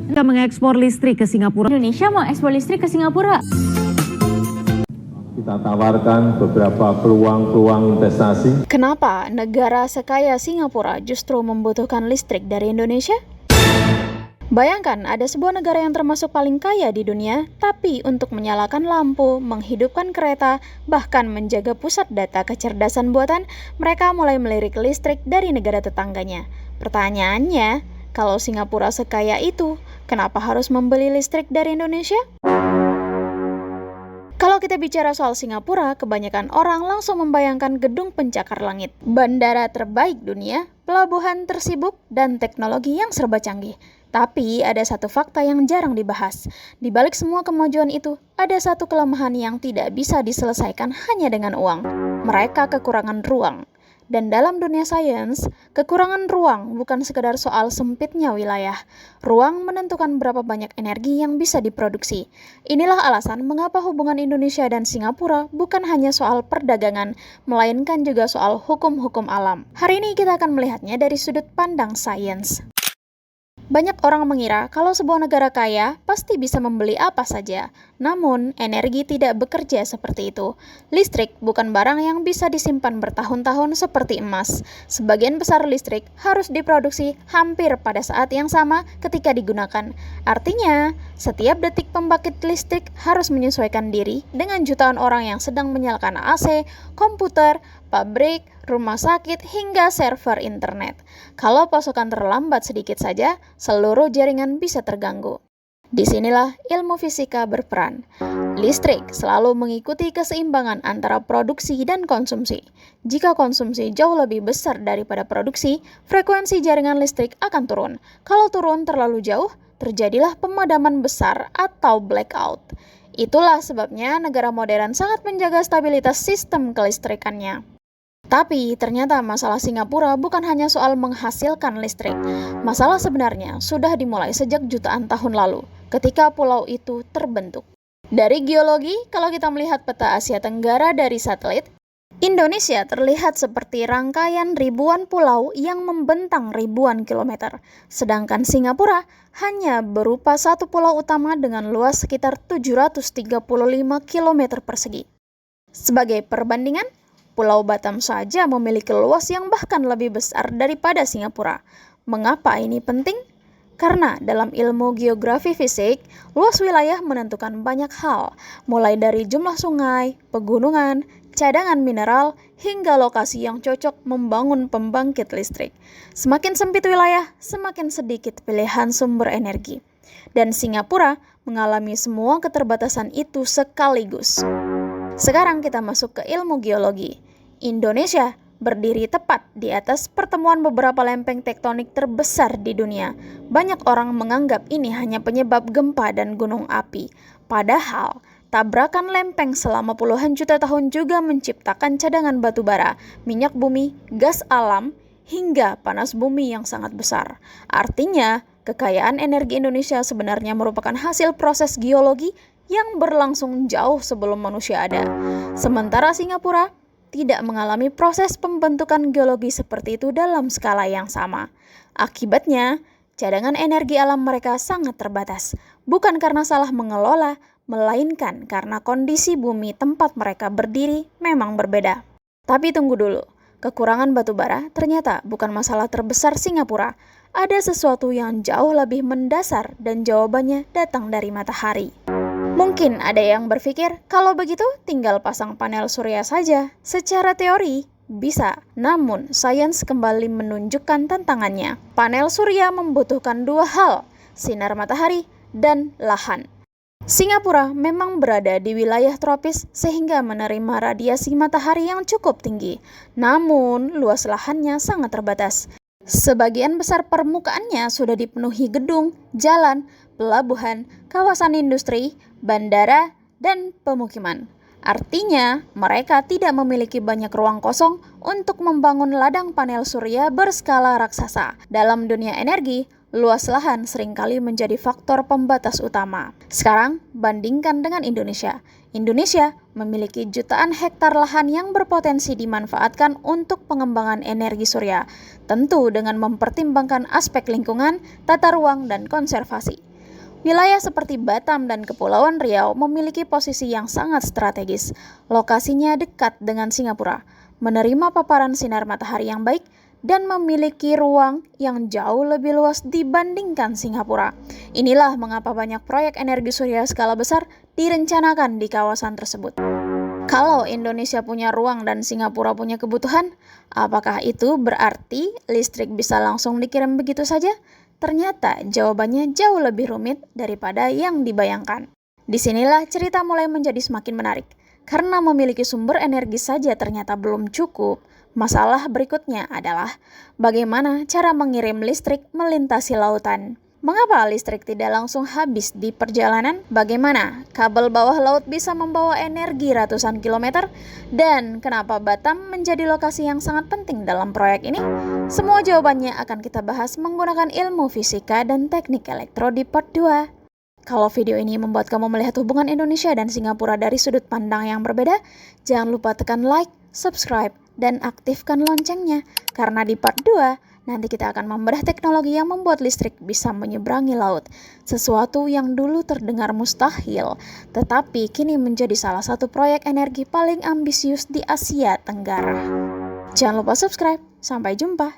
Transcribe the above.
Kita mengekspor listrik ke Singapura. Indonesia mau ekspor listrik ke Singapura. Kita tawarkan beberapa peluang investasi. Kenapa negara sekaya Singapura justru membutuhkan listrik dari Indonesia? Bayangkan ada sebuah negara yang termasuk paling kaya di dunia, tapi untuk menyalakan lampu, menghidupkan kereta, bahkan menjaga pusat data kecerdasan buatan, mereka mulai melirik listrik dari negara tetangganya. Pertanyaannya, kalau Singapura sekaya itu, kenapa harus membeli listrik dari Indonesia? Kalau kita bicara soal Singapura, kebanyakan orang langsung membayangkan gedung pencakar langit, bandara terbaik dunia, pelabuhan tersibuk, dan teknologi yang serba canggih. Tapi ada satu fakta yang jarang dibahas. Di balik semua kemajuan itu, ada satu kelemahan yang tidak bisa diselesaikan hanya dengan uang. Mereka kekurangan ruang. Dan dalam dunia sains, kekurangan ruang bukan sekedar soal sempitnya wilayah. Ruang menentukan berapa banyak energi yang bisa diproduksi. Inilah alasan mengapa hubungan Indonesia dan Singapura bukan hanya soal perdagangan, melainkan juga soal hukum-hukum alam. Hari ini kita akan melihatnya dari sudut pandang sains. Banyak orang mengira kalau sebuah negara kaya pasti bisa membeli apa saja. Namun, energi tidak bekerja seperti itu. Listrik bukan barang yang bisa disimpan bertahun-tahun seperti emas. Sebagian besar listrik harus diproduksi hampir pada saat yang sama ketika digunakan. Artinya, setiap detik pembangkit listrik harus menyesuaikan diri dengan jutaan orang yang sedang menyalakan AC, komputer, pabrik, rumah sakit, hingga server internet. Kalau pasokan terlambat sedikit saja, seluruh jaringan bisa terganggu. Disinilah ilmu fisika berperan. Listrik selalu mengikuti keseimbangan antara produksi dan konsumsi. Jika konsumsi jauh lebih besar daripada produksi, frekuensi jaringan listrik akan turun. Kalau turun terlalu jauh, terjadilah pemadaman besar atau blackout. Itulah sebabnya negara modern sangat menjaga stabilitas sistem kelistrikannya. Tapi ternyata masalah Singapura bukan hanya soal menghasilkan listrik. Masalah sebenarnya sudah dimulai sejak jutaan tahun lalu, ketika pulau itu terbentuk. Dari geologi, kalau kita melihat peta Asia Tenggara dari satelit, Indonesia terlihat seperti rangkaian ribuan pulau yang membentang ribuan kilometer. Sedangkan Singapura hanya berupa satu pulau utama dengan luas sekitar 735 km persegi. Sebagai perbandingan, Pulau Batam saja memiliki luas yang bahkan lebih besar daripada Singapura. Mengapa ini penting? Karena dalam ilmu geografi fisik, luas wilayah menentukan banyak hal, mulai dari jumlah sungai, pegunungan, cadangan mineral, hingga lokasi yang cocok membangun pembangkit listrik. Semakin sempit wilayah, semakin sedikit pilihan sumber energi. Dan Singapura mengalami semua keterbatasan itu sekaligus. Sekarang kita masuk ke ilmu geologi. Indonesia berdiri tepat di atas pertemuan beberapa lempeng tektonik terbesar di dunia. Banyak orang menganggap ini hanya penyebab gempa dan gunung api. Padahal, tabrakan lempeng selama puluhan juta tahun juga menciptakan cadangan batu bara, minyak bumi, gas alam, hingga panas bumi yang sangat besar. Artinya, kekayaan energi Indonesia sebenarnya merupakan hasil proses geologi yang berlangsung jauh sebelum manusia ada. Sementara Singapura tidak mengalami proses pembentukan geologi seperti itu dalam skala yang sama. Akibatnya, cadangan energi alam mereka sangat terbatas. Bukan karena salah mengelola, melainkan karena kondisi bumi tempat mereka berdiri memang berbeda. Tapi tunggu dulu, kekurangan batu bara ternyata bukan masalah terbesar Singapura. Ada sesuatu yang jauh lebih mendasar dan jawabannya datang dari matahari. Mungkin ada yang berpikir, kalau begitu tinggal pasang panel surya saja. Secara teori, bisa. Namun, sains kembali menunjukkan tantangannya. Panel surya membutuhkan dua hal, sinar matahari dan lahan. Singapura memang berada di wilayah tropis sehingga menerima radiasi matahari yang cukup tinggi. Namun, luas lahannya sangat terbatas. Sebagian besar permukaannya sudah dipenuhi gedung, jalan, pelabuhan, kawasan industri, bandara, dan pemukiman. Artinya, mereka tidak memiliki banyak ruang kosong untuk membangun ladang panel surya berskala raksasa. Dalam dunia energi, luas lahan seringkali menjadi faktor pembatas utama. Sekarang, bandingkan dengan Indonesia. Indonesia memiliki jutaan hektar lahan yang berpotensi dimanfaatkan untuk pengembangan energi surya, tentu dengan mempertimbangkan aspek lingkungan, tata ruang, dan konservasi. Wilayah seperti Batam dan Kepulauan Riau memiliki posisi yang sangat strategis. Lokasinya dekat dengan Singapura, menerima paparan sinar matahari yang baik, dan memiliki ruang yang jauh lebih luas dibandingkan Singapura. Inilah mengapa banyak proyek energi surya skala besar direncanakan di kawasan tersebut. Kalau Indonesia punya ruang dan Singapura punya kebutuhan, apakah itu berarti listrik bisa langsung dikirim begitu saja? Ternyata jawabannya jauh lebih rumit daripada yang dibayangkan. Disinilah cerita mulai menjadi semakin menarik. Karena memiliki sumber energi saja ternyata belum cukup. Masalah berikutnya adalah bagaimana cara mengirim listrik melintasi lautan. Mengapa listrik tidak langsung habis di perjalanan? Bagaimana kabel bawah laut bisa membawa energi ratusan kilometer? Dan kenapa Batam menjadi lokasi yang sangat penting dalam proyek ini? Semua jawabannya akan kita bahas menggunakan ilmu fisika dan teknik elektro di part 2. Kalau video ini membuat kamu melihat hubungan Indonesia dan Singapura dari sudut pandang yang berbeda, jangan lupa tekan like, subscribe, dan aktifkan loncengnya. Karena di part 2, nanti kita akan membedah teknologi yang membuat listrik bisa menyeberangi laut. Sesuatu yang dulu terdengar mustahil, tetapi kini menjadi salah satu proyek energi paling ambisius di Asia Tenggara. Jangan lupa subscribe. Sampai jumpa.